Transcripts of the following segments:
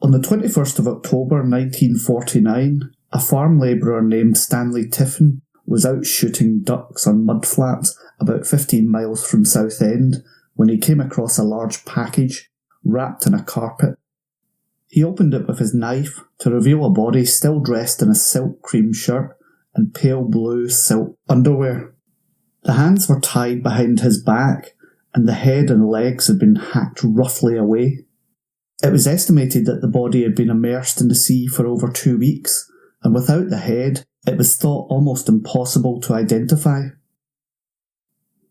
On the 21st of October 1949, a farm labourer named Stanley Setty was out shooting ducks on mudflats about 15 miles from Southend when he came across a large package wrapped in a carpet. He opened it with his knife to reveal a body still dressed in a silk cream shirt and pale blue silk underwear. The hands were tied behind his back and the head and legs had been hacked roughly away. It was estimated that the body had been immersed in the sea for over 2 weeks, and without the head, it was thought almost impossible to identify.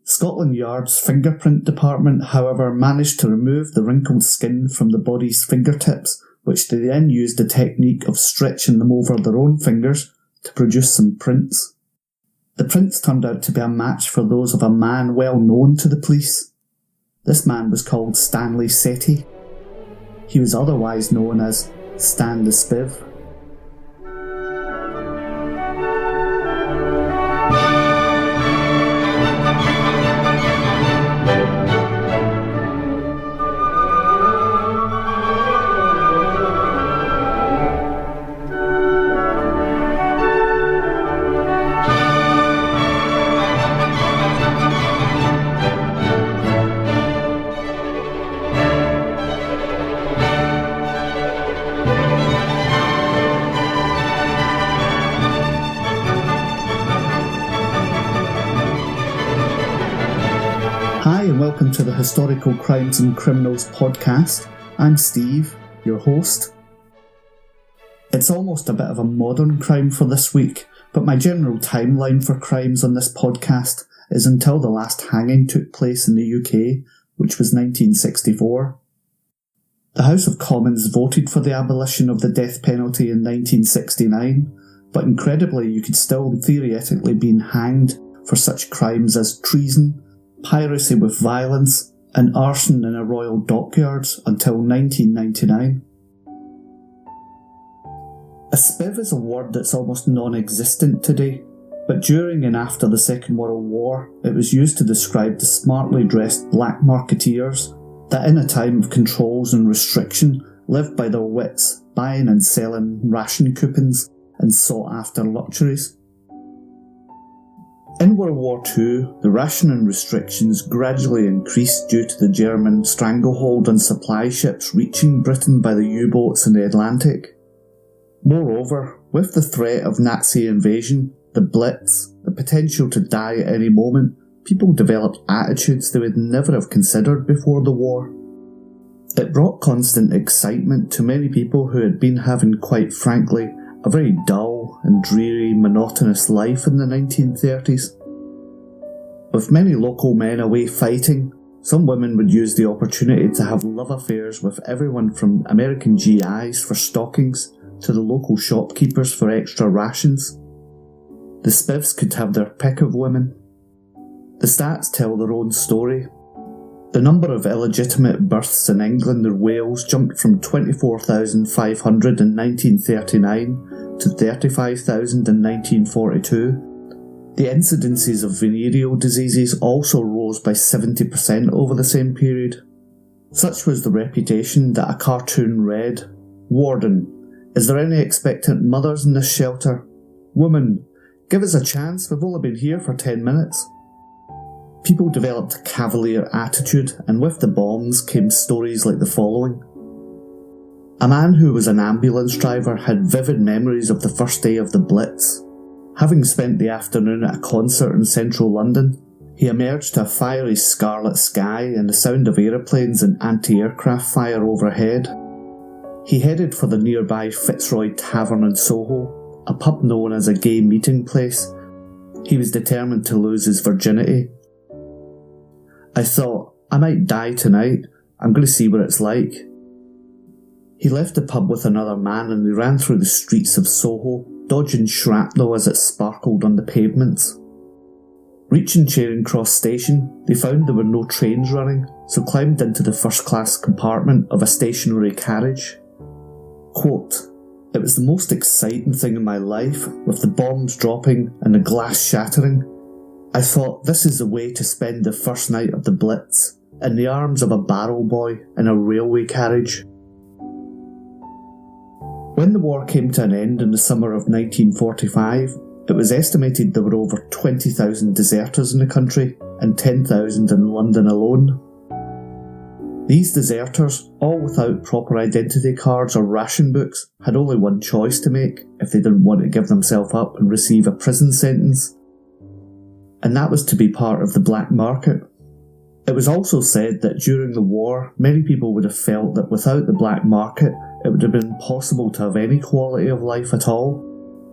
Scotland Yard's fingerprint department, however, managed to remove the wrinkled skin from the body's fingertips, which they then used the technique of stretching them over their own fingers to produce some prints. The prints turned out to be a match for those of a man well known to the police. This man was called Stanley Setty. He was otherwise known as Stan the Spiv. Hi and welcome to the Historical Crimes and Criminals podcast. I'm Steve, your host. It's almost a bit of a modern crime for this week, but my general timeline for crimes on this podcast is until the last hanging took place in the UK, which was 1964. The House of Commons voted for the abolition of the death penalty in 1969, but incredibly you could still theoretically be hanged for such crimes as treason, piracy with violence, and arson in a royal dockyards until 1999. A spiv is a word that's almost non-existent today, but during and after the Second World War it was used to describe the smartly dressed black marketeers that in a time of controls and restriction lived by their wits, buying and selling ration coupons and sought after luxuries. In World War II, the rationing restrictions gradually increased due to the German stranglehold on supply ships reaching Britain by the U-boats in the Atlantic. Moreover, with the threat of Nazi invasion, the Blitz, the potential to die at any moment, people developed attitudes they would never have considered before the war. It brought constant excitement to many people who had been having, quite frankly, a very dull and dreary, monotonous life in the 1930s. With many local men away fighting, some women would use the opportunity to have love affairs with everyone from American GIs for stockings to the local shopkeepers for extra rations. The spivs could have their pick of women. The stats tell their own story. The number of illegitimate births in England and Wales jumped from 24,500 in 1939 to 35,000 in 1942. The incidences of venereal diseases also rose by 70% over the same period. Such was the reputation that a cartoon read, "Warden, is there any expectant mothers in this shelter? Woman, give us a chance, we've only been here for 10 minutes. People developed a cavalier attitude, and with the bombs came stories like the following. A man who was an ambulance driver had vivid memories of the first day of the Blitz. Having spent the afternoon at a concert in central London, he emerged to a fiery scarlet sky and the sound of aeroplanes and anti-aircraft fire overhead. He headed for the nearby Fitzroy Tavern in Soho, a pub known as a gay meeting place. He was determined to lose his virginity. I thought, I might die tonight, I'm going to see what it's like. He left the pub with another man and they ran through the streets of Soho, dodging shrapnel as it sparkled on the pavements. Reaching Charing Cross station, they found there were no trains running, so climbed into the first-class compartment of a stationary carriage. Quote, "It was the most exciting thing in my life, with the bombs dropping and the glass shattering. I thought this is the way to spend the first night of the Blitz, in the arms of a barrel boy in a railway carriage." When the war came to an end in the summer of 1945, it was estimated there were over 20,000 deserters in the country and 10,000 in London alone. These deserters, all without proper identity cards or ration books, had only one choice to make if they didn't want to give themselves up and receive a prison sentence, and that was to be part of the black market. It was also said that during the war, many people would have felt that without the black market, it would have been impossible to have any quality of life at all.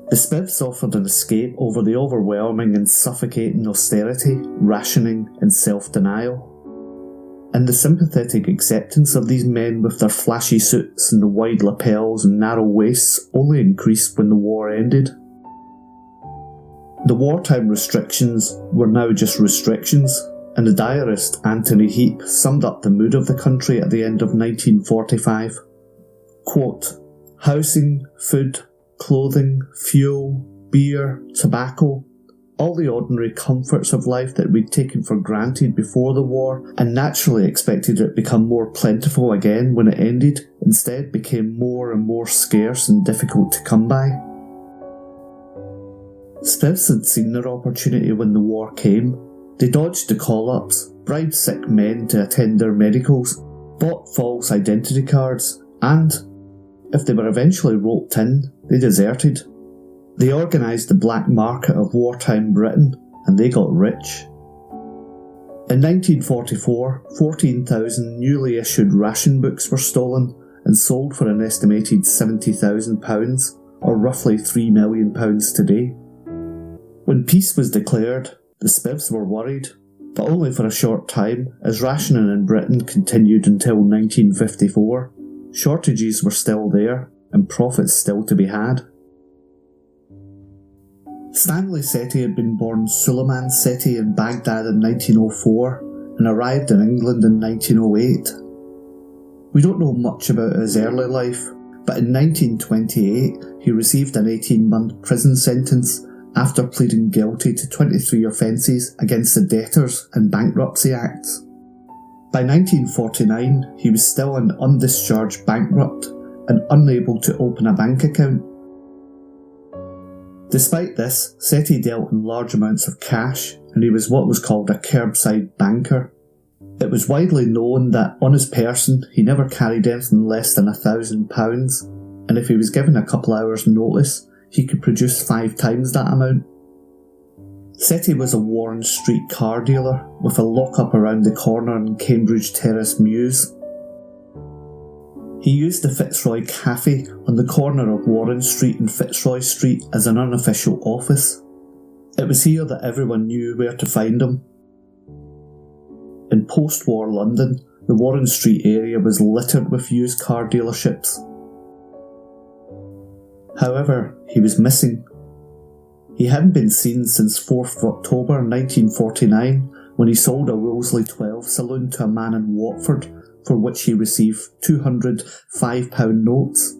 The Spivs offered an escape over the overwhelming and suffocating austerity, rationing and self-denial. And the sympathetic acceptance of these men with their flashy suits and the wide lapels and narrow waists only increased when the war ended. The wartime restrictions were now just restrictions, and the diarist Anthony Heap summed up the mood of the country at the end of 1945. Quote, "Housing, food, clothing, fuel, beer, tobacco, all the ordinary comforts of life that we'd taken for granted before the war and naturally expected it become more plentiful again when it ended, instead became more and more scarce and difficult to come by." Spivs had seen their opportunity when the war came. They dodged the call-ups, bribed sick men to attend their medicals, bought false identity cards, and, if they were eventually roped in, they deserted. They organised the black market of wartime Britain, and they got rich. In 1944, 14,000 newly issued ration books were stolen and sold for an estimated £70,000, or roughly £3 million today. When peace was declared, the Spivs were worried, but only for a short time, as rationing in Britain continued until 1954. Shortages were still there, and profits still to be had. Stanley Setty had been born Suleiman Setty in Baghdad in 1904 and arrived in England in 1908. We don't know much about his early life, but in 1928 he received an 18-month prison sentence after pleading guilty to 23 offences against the Debtors and Bankruptcy Acts. By 1949 he was still an undischarged bankrupt and unable to open a bank account. Despite this, Setty dealt in large amounts of cash, and he was what was called a curbside banker. It was widely known that on his person he never carried anything less than £1,000, and if he was given a couple hours' notice, he could produce 5 times that amount. Setty was a Warren Street car dealer with a lock-up around the corner in Cambridge Terrace Mews. He used the Fitzroy Cafe on the corner of Warren Street and Fitzroy Street as an unofficial office. It was here that everyone knew where to find him. In post-war London, the Warren Street area was littered with used car dealerships. However, he was missing. He hadn't been seen since 4th of October 1949 when he sold a Wolseley 12 saloon to a man in Watford, for which he received 200 £5 notes.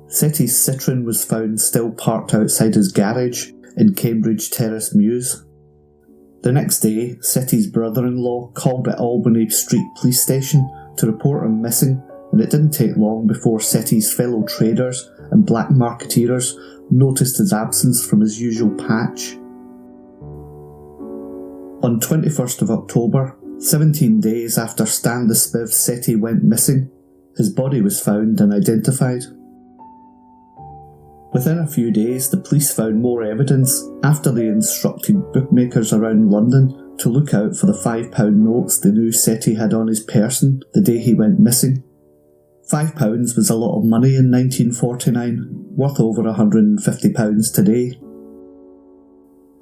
Setty's Citroën was found still parked outside his garage in Cambridge Terrace Mews. The next day, Setty's brother-in-law called at Albany Street Police Station to report him missing, and it didn't take long before Setty's fellow traders and black marketeers noticed his absence from his usual patch. On 21st of October, 17 days after Stanley Setty went missing, his body was found and identified. Within a few days, the police found more evidence after they instructed bookmakers around London to look out for the £5 notes they knew Setty had on his person the day he went missing. £5 was a lot of money in 1949, worth over £150 today.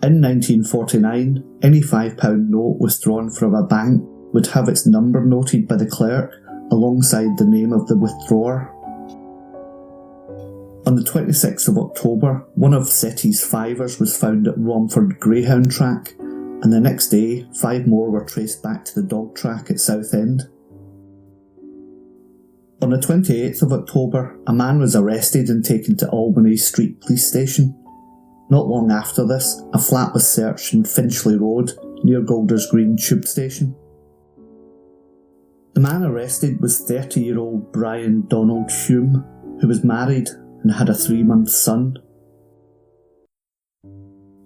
In 1949, any £5 note withdrawn from a bank would have its number noted by the clerk alongside the name of the withdrawer. On the 26th of October, one of Setty's fivers was found at Romford Greyhound Track, and the next day 5 more were traced back to the dog track at Southend. On the 28th of October, a man was arrested and taken to Albany Street Police Station. Not long after this, a flat was searched in Finchley Road, near Golders Green Tube Station. The man arrested was 30-year-old Brian Donald Hume, who was married and had a 3-month son.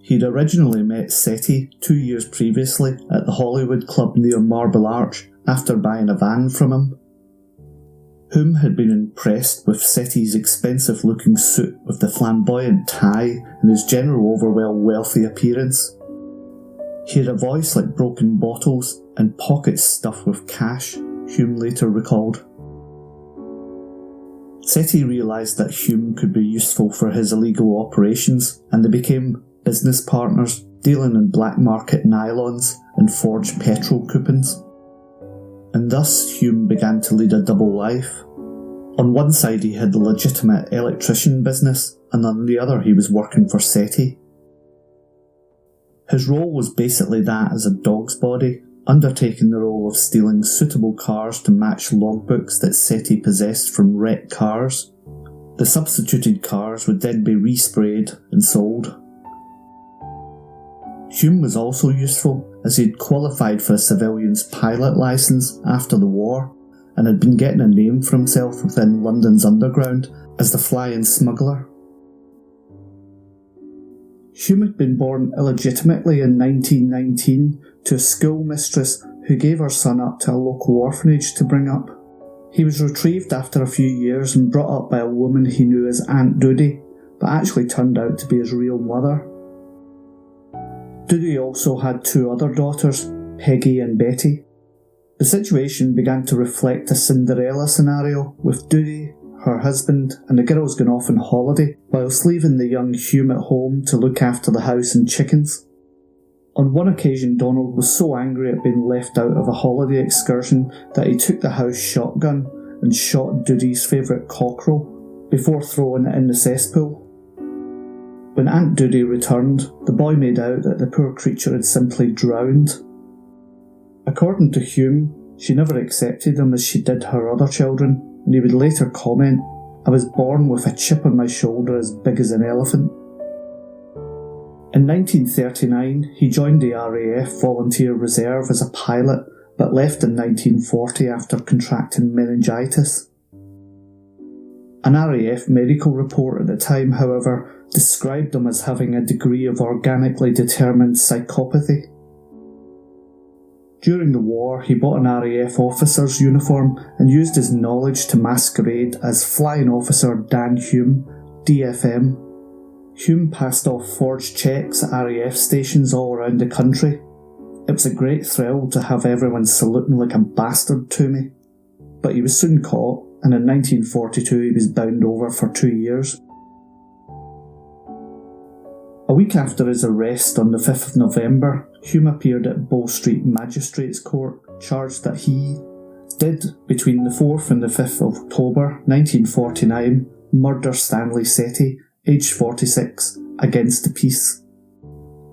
He'd originally met Setty 2 years previously at the Hollywood Club near Marble Arch after buying a van from him. Hume had been impressed with Setty's expensive-looking suit with the flamboyant tie and his general overall wealthy appearance. He had a voice like broken bottles and pockets stuffed with cash, Hume later recalled. Setty realised that Hume could be useful for his illegal operations, and they became business partners, dealing in black market nylons and forged petrol coupons. And thus Hume began to lead a double life. On one side he had the legitimate electrician business, and on the other he was working for Setty. His role was basically that as a dog's body, undertaking the role of stealing suitable cars to match logbooks that Setty possessed from wrecked cars. The substituted cars would then be resprayed and sold. Hume was also useful, as he had qualified for a civilian's pilot licence after the war, and had been getting a name for himself within London's underground as the flying smuggler. Hume had been born illegitimately in 1919 to a schoolmistress who gave her son up to a local orphanage to bring up. He was retrieved after a few years and brought up by a woman he knew as Aunt Doody, but actually turned out to be his real mother. Doody also had 2 other daughters, Peggy and Betty. The situation began to reflect a Cinderella scenario, with Doody, her husband, and the girls going off on holiday, whilst leaving the young Hume at home to look after the house and chickens. On one occasion Donald was so angry at being left out of a holiday excursion that he took the house shotgun and shot Doody's favourite cockerel before throwing it in the cesspool. When Aunt Doody returned, the boy made out that the poor creature had simply drowned. According to Hume, she never accepted him as she did her other children, and he would later comment, "I was born with a chip on my shoulder as big as an elephant." In 1939, he joined the RAF Volunteer Reserve as a pilot, but left in 1940 after contracting meningitis. An RAF medical report at the time, however, described him as having a degree of organically determined psychopathy. During the war, he bought an RAF officer's uniform and used his knowledge to masquerade as Flying Officer Dan Hume, DFM. Hume passed off forged cheques at RAF stations all around the country. It was a great thrill to have everyone saluting like a bastard to me. But he was soon caught, and in 1942 he was bound over for 2 years. A week after his arrest on the 5th of November, Hume appeared at Bow Street Magistrates Court, charged that he did, between the 4th and the 5th of October 1949, murder Stanley Setty, aged 46, against the peace.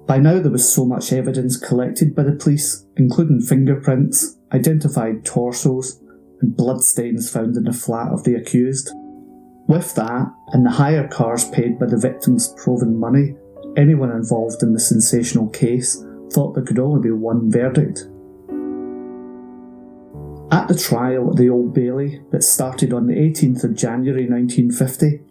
By now there was so much evidence collected by the police, including fingerprints, identified torsos, and bloodstains found in the flat of the accused. With that, and the hire cars paid by the victims proving money, anyone involved in the sensational case thought there could only be one verdict. At the trial at the Old Bailey that started on the 18th of January 1950,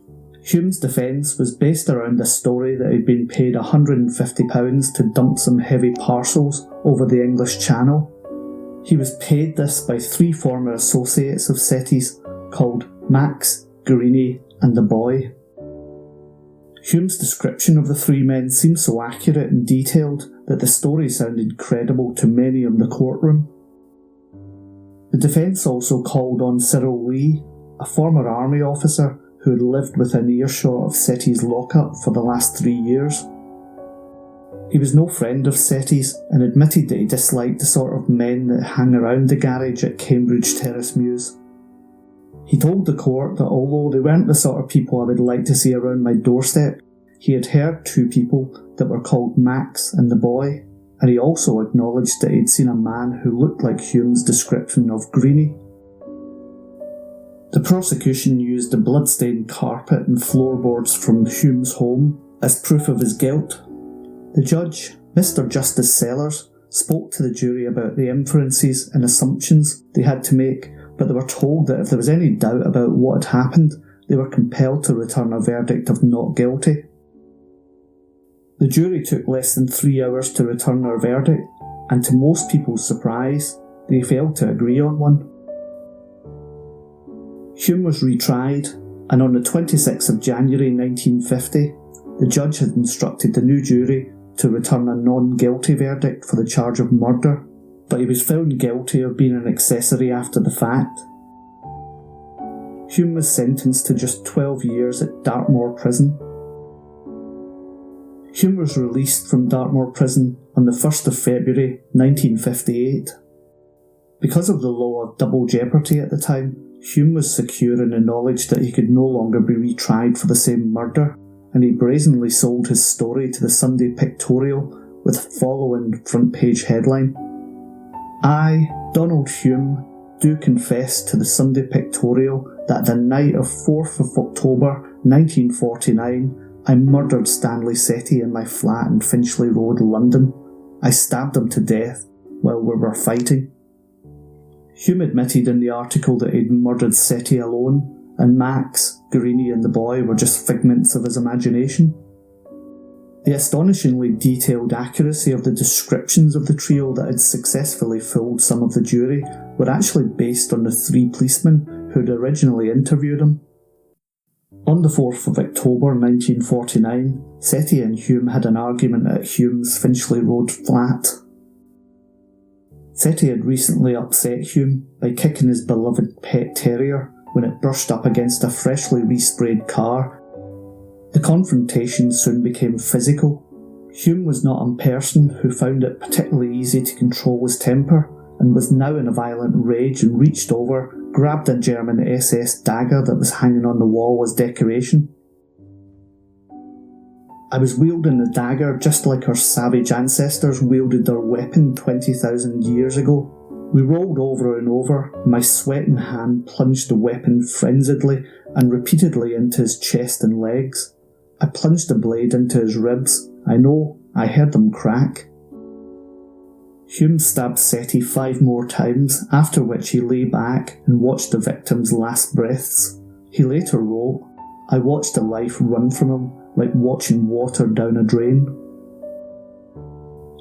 Hume's defence was based around the story that he'd been paid £150 to dump some heavy parcels over the English Channel. He was paid this by 3 former associates of Setty's called Max, Greenie and the Boy. Hume's description of the 3 men seemed so accurate and detailed that the story sounded credible to many in the courtroom. The defence also called on Cyril Lee, a former army officer who had lived within earshot of Setty's lockup for the last 3 years. He was no friend of Setty's and admitted that he disliked the sort of men that hang around the garage at Cambridge Terrace Mews. He told the court that although they weren't the sort of people I would like to see around my doorstep, he had heard 2 people that were called Max and the Boy, and he also acknowledged that he'd seen a man who looked like Hume's description of Greenie. The prosecution used the blood-stained carpet and floorboards from Hume's home as proof of his guilt. The judge, Mr. Justice Sellers, spoke to the jury about the inferences and assumptions they had to make, but they were told that if there was any doubt about what had happened, they were compelled to return a verdict of not guilty. The jury took less than 3 hours to return their verdict, and to most people's surprise, they failed to agree on one. Hume was retried, and on the 26th of January 1950, the judge had instructed the new jury to return a non-guilty verdict for the charge of murder, but he was found guilty of being an accessory after the fact. Hume was sentenced to just 12 years at Dartmoor Prison. Hume was released from Dartmoor Prison on the 1st of February 1958. Because of the law of double jeopardy at the time, Hume was secure in the knowledge that he could no longer be retried for the same murder, and he brazenly sold his story to the Sunday Pictorial with the following front-page headline: "I, Donald Hume, do confess to the Sunday Pictorial that the night of 4th of October 1949 I murdered Stanley Setty in my flat in Finchley Road, London. I stabbed him to death while we were fighting." Hume admitted in the article that he'd murdered Setty alone, and Max, Greenie and the boy were just figments of his imagination. The astonishingly detailed accuracy of the descriptions of the trio that had successfully fooled some of the jury were actually based on the 3 policemen who'd originally interviewed him. On the 4th of October 1949, Setty and Hume had an argument at Hume's Finchley Road flat. Setty had recently upset Hume by kicking his beloved pet terrier when it brushed up against a freshly resprayed car. The confrontation soon became physical. Hume was not a person who found it particularly easy to control his temper, and was now in a violent rage and reached over, grabbed a German SS dagger that was hanging on the wall as decoration. "I was wielding the dagger just like our savage ancestors wielded their weapon 20,000 years ago. We rolled over and over, my sweating hand plunged the weapon frenziedly and repeatedly into his chest and legs. I plunged the blade into his ribs. I know, I heard them crack." Hume stabbed Setty 5 more times, after which he lay back and watched the victim's last breaths. He later wrote, "I watched the life run from him, like watching water down a drain."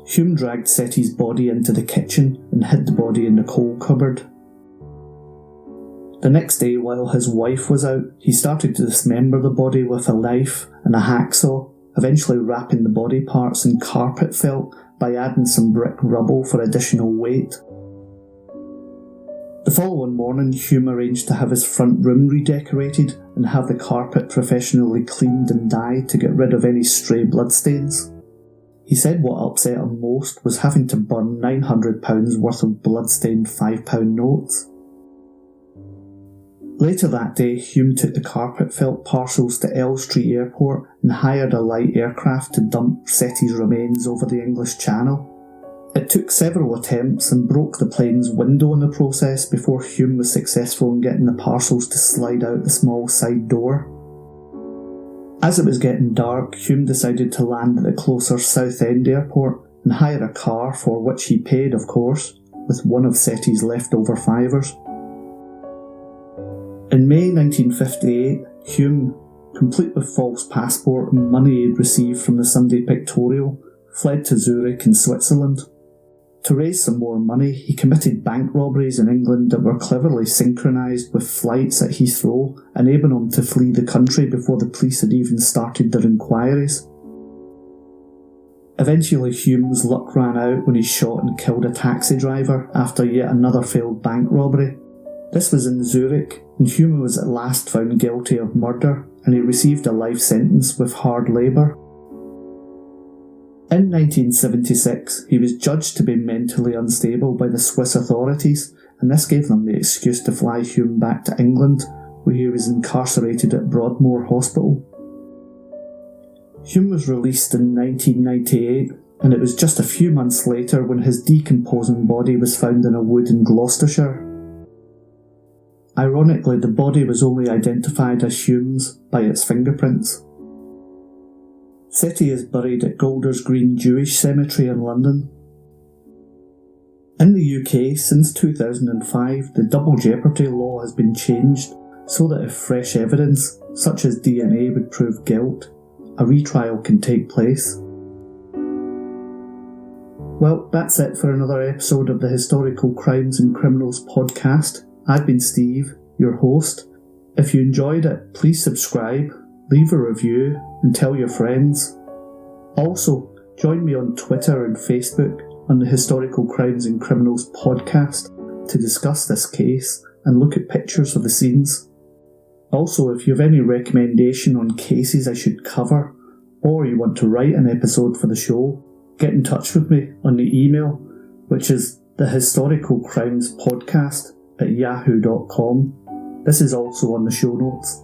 Hume dragged Setty's body into the kitchen and hid the body in the coal cupboard. The next day, while his wife was out, he started to dismember the body with a knife and a hacksaw, eventually wrapping the body parts in carpet felt by adding some brick rubble for additional weight. The following morning, Hume arranged to have his front room redecorated and have the carpet professionally cleaned and dyed to get rid of any stray bloodstains. He said what upset him most was having to burn £900 worth of bloodstained £5 notes. Later that day, Hume took the carpet felt parcels to Elstree Airport and hired a light aircraft to dump Setty's remains over the English Channel. It took several attempts and broke the plane's window in the process before Hume was successful in getting the parcels to slide out the small side door. As it was getting dark, Hume decided to land at the closer Southend Airport and hire a car, for which he paid, of course, with one of Setty's leftover fivers. In May 1958, Hume, complete with false passport and money he'd received from the Sunday Pictorial, fled to Zurich in Switzerland. To raise some more money, he committed bank robberies in England that were cleverly synchronised with flights at Heathrow, enabling him to flee the country before the police had even started their inquiries. Eventually, Hume's luck ran out when he shot and killed a taxi driver after yet another failed bank robbery. This was in Zurich, and Hume was at last found guilty of murder, and he received a life sentence with hard labour. In 1976, he was judged to be mentally unstable by the Swiss authorities, and this gave them the excuse to fly Hume back to England, where he was incarcerated at Broadmoor Hospital. Hume was released in 1998, and it was just a few months later when his decomposing body was found in a wood in Gloucestershire. Ironically, the body was only identified as Hume's by its fingerprints. Setty is buried at Golders Green Jewish Cemetery in London. In the UK, since 2005, the double jeopardy law has been changed, so that if fresh evidence, such as DNA, would prove guilt, a retrial can take place. Well, that's it for another episode of the Historical Crimes and Criminals podcast. I've been Steve, your host. If you enjoyed it, please subscribe, leave a review, and tell your friends. Also, join me on Twitter and Facebook on the Historical Crimes and Criminals podcast to discuss this case and look at pictures of the scenes. Also, if you have any recommendation on cases I should cover, or you want to write an episode for the show, get in touch with me on the email, which is thehistoricalcrimespodcast@yahoo.com. This is also on the show notes.